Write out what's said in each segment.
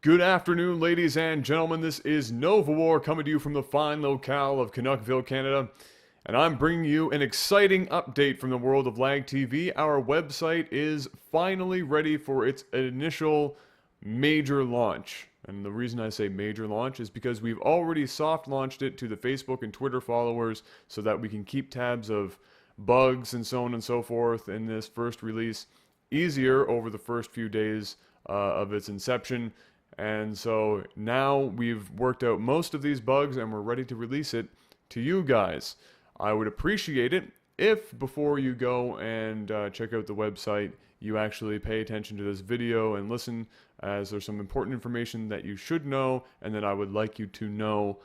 Good afternoon, ladies and gentlemen. This is Nova War coming to you from the fine locale of Canuckville, Canada. And I'm bringing you an exciting update from the world of LAGTV. Our website is finally ready for its initial major launch. And the reason I say major launch is because we've already soft launched it to the Facebook and Twitter followers so that we can keep tabs of bugs and so on and so forth in this first release easier over the first few days of its inception. And so now we've worked out most of these bugs and we're ready to release it to you guys. I would appreciate it if before you go and check out the website, you actually pay attention to this video and listen, as there's some important information that you should know and that I would like you to know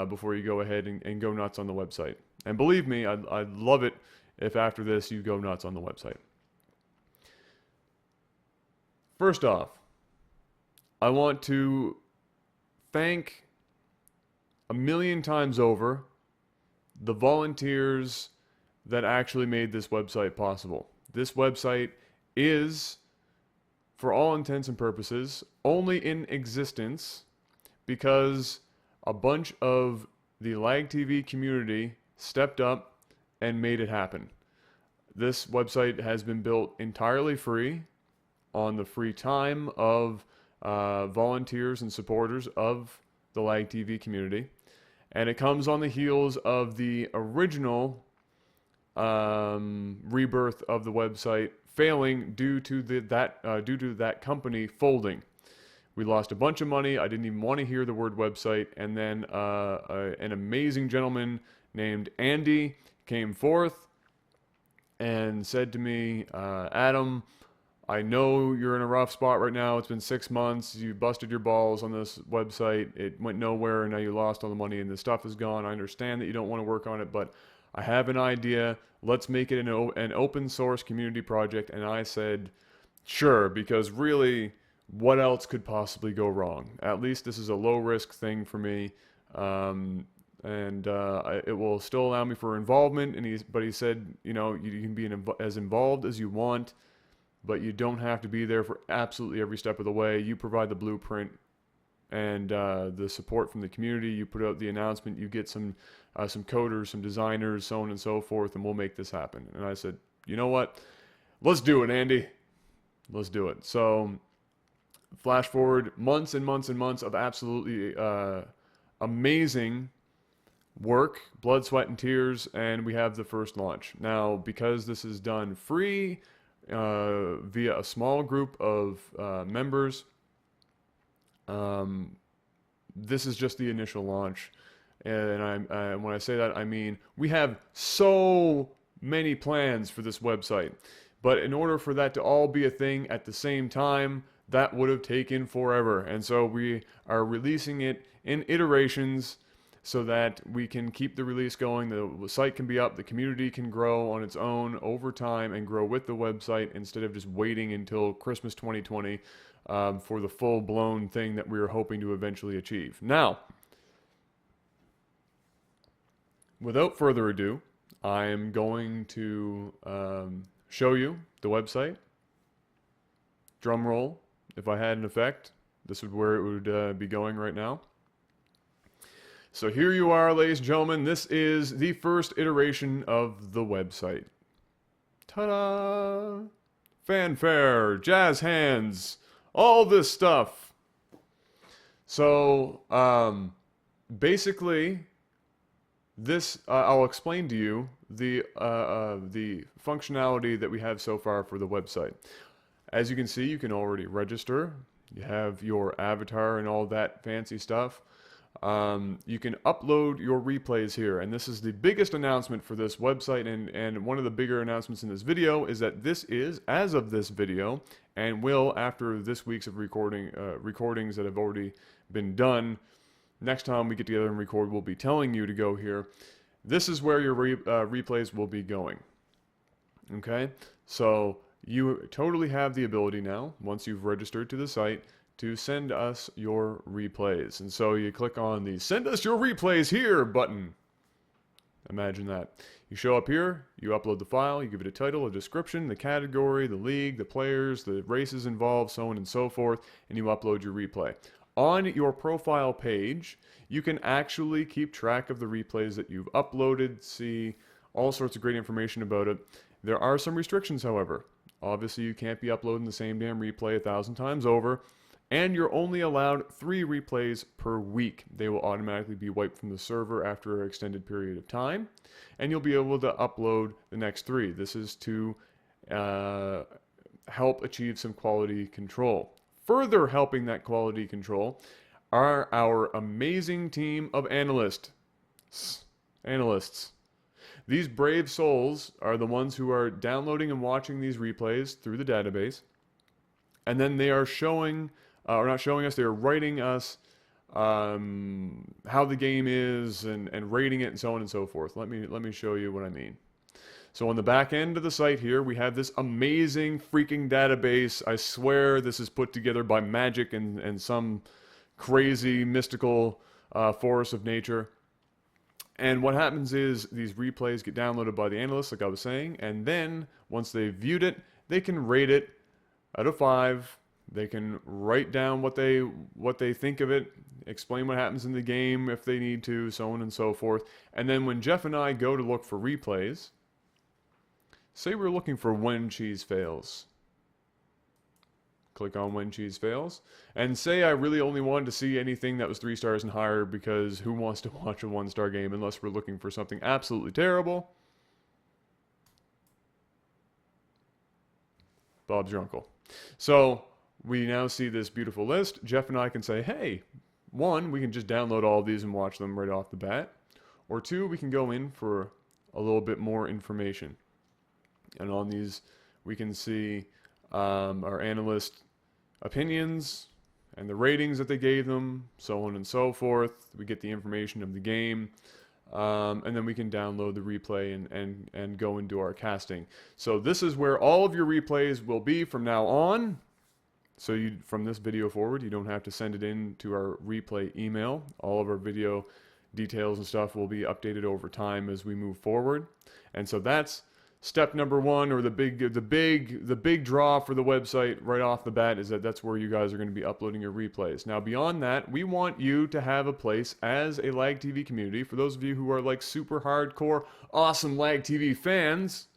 before you go ahead and go nuts on the website. And believe me, I'd love it if after this you go nuts on the website. First off, I want to thank a million times over the volunteers that actually made this website possible. This website is, for all intents and purposes, only in existence because a bunch of the LAGTV community stepped up and made it happen. This website has been built entirely free on the free time of volunteers and supporters of the LAGTV community, and it comes on the heels of the original rebirth of the website failing due to that company folding. We lost a bunch of money. I didn't even want to hear the word website, and then an amazing gentleman named Andy came forth and said to me, Adam, I know you're in a rough spot right now. It's been 6 months. You busted your balls on this website. It went nowhere, and now you lost all the money, and the stuff is gone. I understand that you don't want to work on it, but I have an idea. Let's make it an open source community project. And I said, sure, because really, what else could possibly go wrong? At least this is a low-risk thing for me, and it will still allow me for involvement. But he said, you know, you can be as involved as you want, but you don't have to be there for absolutely every step of the way. You provide the blueprint and the support from the community. You put out the announcement. You get some coders, some designers, so on and so forth, and we'll make this happen. And I said, you know what? Let's do it, Andy. Let's do it. So flash forward months and months and months of absolutely amazing work, blood, sweat, and tears, and we have the first launch. Now, because this is done free, via a small group of members. This is just the initial launch, and when I say that, I mean we have so many plans for this website, but in order for that to all be a thing at the same time, that would have taken forever, and so we are releasing it in iterations so that we can keep the release going, the site can be up, the community can grow on its own over time and grow with the website instead of just waiting until Christmas 2020 for the full-blown thing that we are hoping to eventually achieve. Now, without further ado, I am going to show you the website. Drum roll. If I had an effect, this is where it would be going right now. So here you are, ladies and gentlemen. This is the first iteration of the website. Ta-da! Fanfare, jazz hands, all this stuff. So basically, this I'll explain to you the functionality that we have so far for the website. As you can see, you can already register. You have your avatar and all that fancy stuff. You can upload your replays here, and this is the biggest announcement for this website, and one of the bigger announcements in this video is that this is, as of this video, and will, after this week's of recordings that have already been done, next time we get together and record, we'll be telling you to go here. This is where your replays will be going. Okay? So you totally have the ability now, once you've registered to the site, to send us your replays. And so you click on the Send Us Your Replays Here button. Imagine that. You show up here, you upload the file, you give it a title, a description, the category, the league, the players, the races involved, so on and so forth, and you upload your replay. On your profile page, you can actually keep track of the replays that you've uploaded, see all sorts of great information about it. There are some restrictions, however. Obviously, you can't be uploading the same damn replay 1,000 times over, and you're only allowed 3 replays per week. They will automatically be wiped from the server after an extended period of time, and you'll be able to upload the next 3. This is to help achieve some quality control. Further helping that quality control are our amazing team of analysts. These brave souls are the ones who are downloading and watching these replays through the database, and then they are showing, or not showing us, they are writing us how the game is and rating it and so on and so forth. Let me show you what I mean. So on the back end of the site here, we have this amazing freaking database. I swear this is put together by magic and some crazy mystical force of nature. And what happens is these replays get downloaded by the analysts, like I was saying, and then once they've viewed it, they can rate it out of 5. They can write down what they think of it, explain what happens in the game if they need to, so on and so forth. And then when Jeff and I go to look for replays, say we're looking for when cheese fails. Click on when cheese fails. And say I really only wanted to see anything that was 3 stars and higher, because who wants to watch a 1-star game unless we're looking for something absolutely terrible? Bob's your uncle. So we now see this beautiful list. Jeff and I can say, hey, 1, we can just download all of these and watch them right off the bat. Or 2, we can go in for a little bit more information. And on these, we can see our analyst opinions and the ratings that they gave them, so on and so forth. We get the information of the game, and then we can download the replay and go and do our casting. So this is where all of your replays will be from now on. So from this video forward, you don't have to send it in to our replay email. All of our video details and stuff will be updated over time as we move forward. And so that's step number 1, or the big draw for the website right off the bat, is that's where you guys are going to be uploading your replays. Now beyond that, we want you to have a place as a LAGTV community. For those of you who are like super hardcore, awesome LAGTV fans,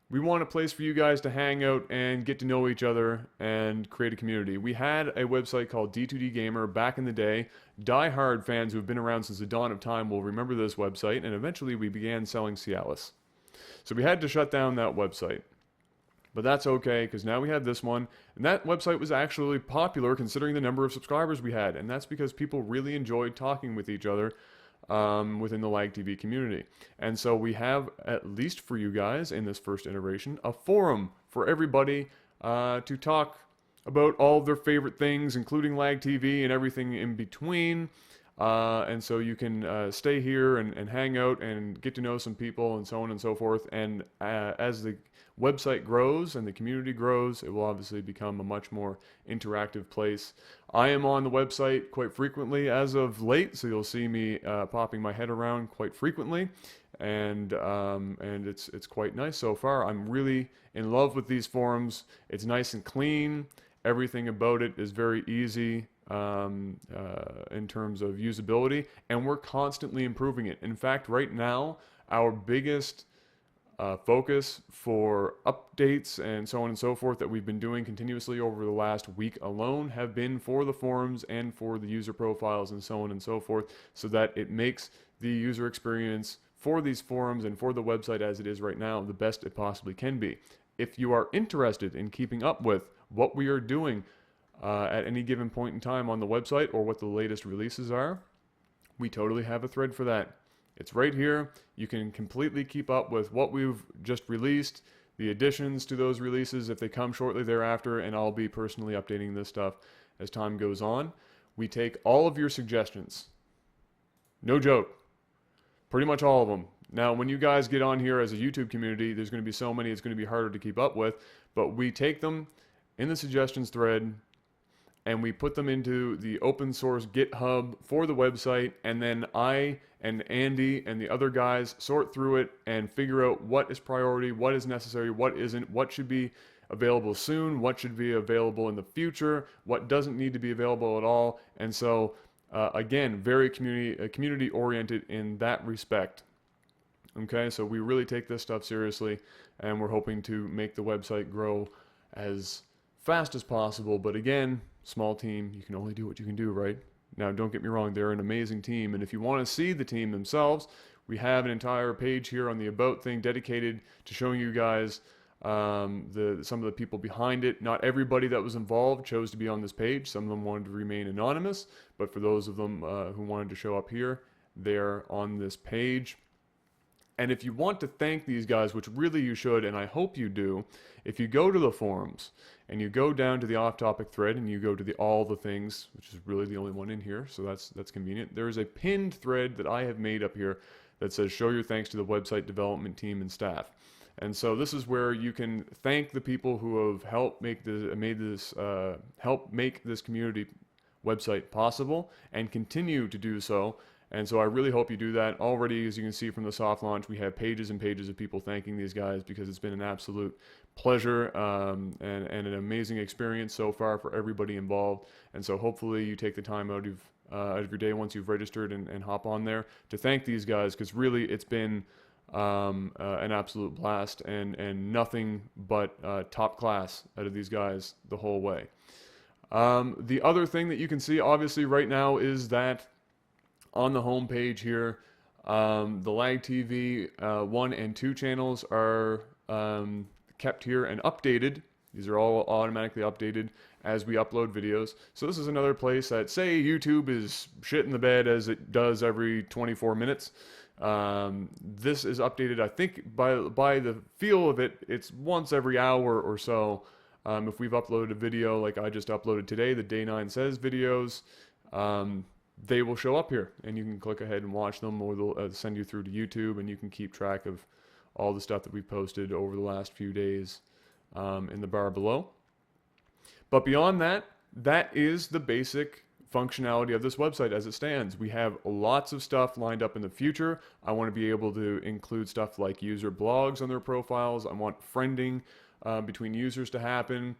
we want a place for you guys to hang out and get to know each other and create a community. We had a website called D2D Gamer back in the day. Die-hard fans who have been around since the dawn of time will remember this website, and eventually we began selling Cialis. So we had to shut down that website. But that's okay, because now we have this one, and that website was actually popular considering the number of subscribers we had, and that's because people really enjoyed talking with each other within the LAGTV community. And so we have, at least for you guys in this first iteration, a forum for everybody to talk about all of their favorite things, including LAGTV and everything in between. And so you can stay here and hang out and get to know some people and so on and so forth. And as the website grows and the community grows, it will obviously become a much more interactive place. I am on the website quite frequently as of late, so you'll see me popping my head around quite frequently, and it's quite nice so far. I'm really in love with these forums. It's nice and clean. Everything about it is very easy in terms of usability, and we're constantly improving it. In fact, right now, our biggest focus for updates and so on and so forth that we've been doing continuously over the last week alone have been for the forums and for the user profiles and so on and so forth, so that it makes the user experience for these forums and for the website as it is right now the best it possibly can be. If you are interested in keeping up with what we are doing at any given point in time on the website, or what the latest releases are, we totally have a thread for that. It's right here. You can completely keep up with what we've just released, the additions to those releases if they come shortly thereafter, and I'll be personally updating this stuff as time goes on. We take all of your suggestions. No joke. Pretty much all of them. Now, when you guys get on here as a YouTube community, there's going to be so many, it's going to be harder to keep up with, but we take them in the suggestions thread, and we put them into the open source GitHub for the website, and then I and Andy and the other guys sort through it and figure out what is priority, what is necessary, what isn't, what should be available soon, what should be available in the future, what doesn't need to be available at all. And so, again, very community oriented in that respect. Okay, so we really take this stuff seriously, and we're hoping to make the website grow as fast as possible. But again, small team, you can only do what you can do, right? Now, don't get me wrong, they're an amazing team, and if you want to see the team themselves, we have an entire page here on the About thing dedicated to showing you guys some of the people behind it. Not everybody that was involved chose to be on this page. Some of them wanted to remain anonymous, but for those of them who wanted to show up here, they're on this page. And if you want to thank these guys, which really you should, and I hope you do, if you go to the forums and you go down to the off-topic thread and you go to the all the things, which is really the only one in here, so that's convenient. There is a pinned thread that I have made up here that says show your thanks to the website development team and staff. And so this is where you can thank the people who have helped make this community website possible and continue to do so. And so I really hope you do that. Already, as you can see from the soft launch, we have pages and pages of people thanking these guys because it's been an absolute pleasure and an amazing experience so far for everybody involved. And so hopefully you take the time out of your day once you've registered and hop on there to thank these guys, because really it's been an absolute blast and nothing but top class out of these guys the whole way. The other thing that you can see obviously right now is that on the home page here, the LAGTV 1 and 2 channels are kept here and updated. These are all automatically updated as we upload videos. So this is another place that, say YouTube is shit in the bed as it does every 24 minutes. This is updated, I think, by the feel of it, it's once every hour or so. If we've uploaded a video like I just uploaded today, the Day 9 Says videos, they will show up here, and you can click ahead and watch them, or they'll send you through to YouTube, and you can keep track of all the stuff that we've posted over the last few days in the bar below. But beyond that, that is the basic functionality of this website as it stands. We have lots of stuff lined up in the future. I want to be able to include stuff like user blogs on their profiles. I want friending between users to happen.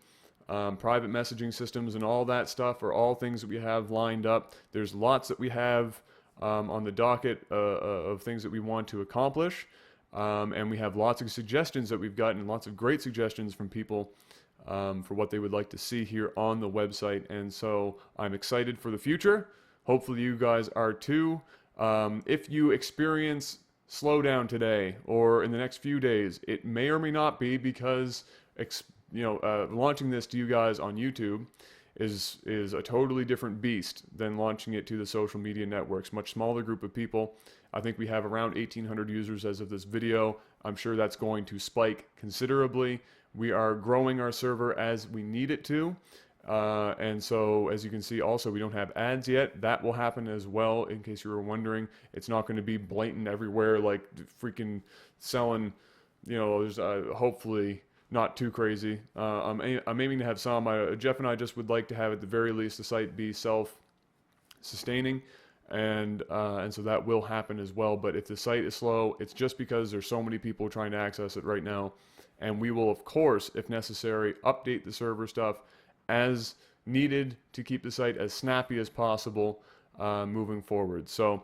Private messaging systems and all that stuff are all things that we have lined up. There's lots that we have on the docket of things that we want to accomplish. And we have lots of suggestions that we've gotten, lots of great suggestions from people for what they would like to see here on the website. And so I'm excited for the future. Hopefully you guys are too. If you experience slowdown today or in the next few days, it may or may not be because launching this to you guys on YouTube is a totally different beast than launching it to the social media networks. Much smaller group of people. I think we have around 1,800 users as of this video. I'm sure that's going to spike considerably. We are growing our server as we need it to. And so, as you can see, also, we don't have ads yet. That will happen as well, in case you were wondering. It's not going to be blatant everywhere, like freaking selling, there's hopefully not too crazy. I'm aiming to have some. Jeff and I just would like to have, at the very least, the site be self-sustaining. And so that will happen as well. But if the site is slow, it's just because there's so many people trying to access it right now. And we will, of course, if necessary, update the server stuff as needed to keep the site as snappy as possible moving forward. So,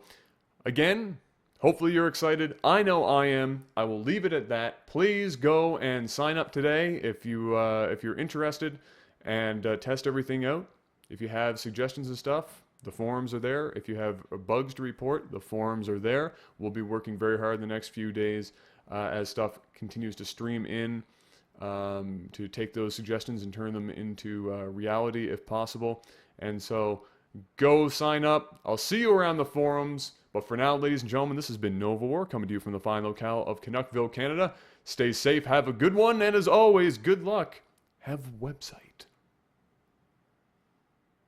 again, hopefully you're excited. I know I am. I will leave it at that. Please go and sign up today if you're interested, and test everything out. If you have suggestions and stuff, the forums are there. If you have bugs to report, the forums are there. We'll be working very hard in the next few days as stuff continues to stream in to take those suggestions and turn them into reality if possible. And so go sign up. I'll see you around the forums. But for now, ladies and gentlemen, this has been Nova War, coming to you from the fine locale of Canuckville, Canada. Stay safe, have a good one, and as always, good luck. Have a website.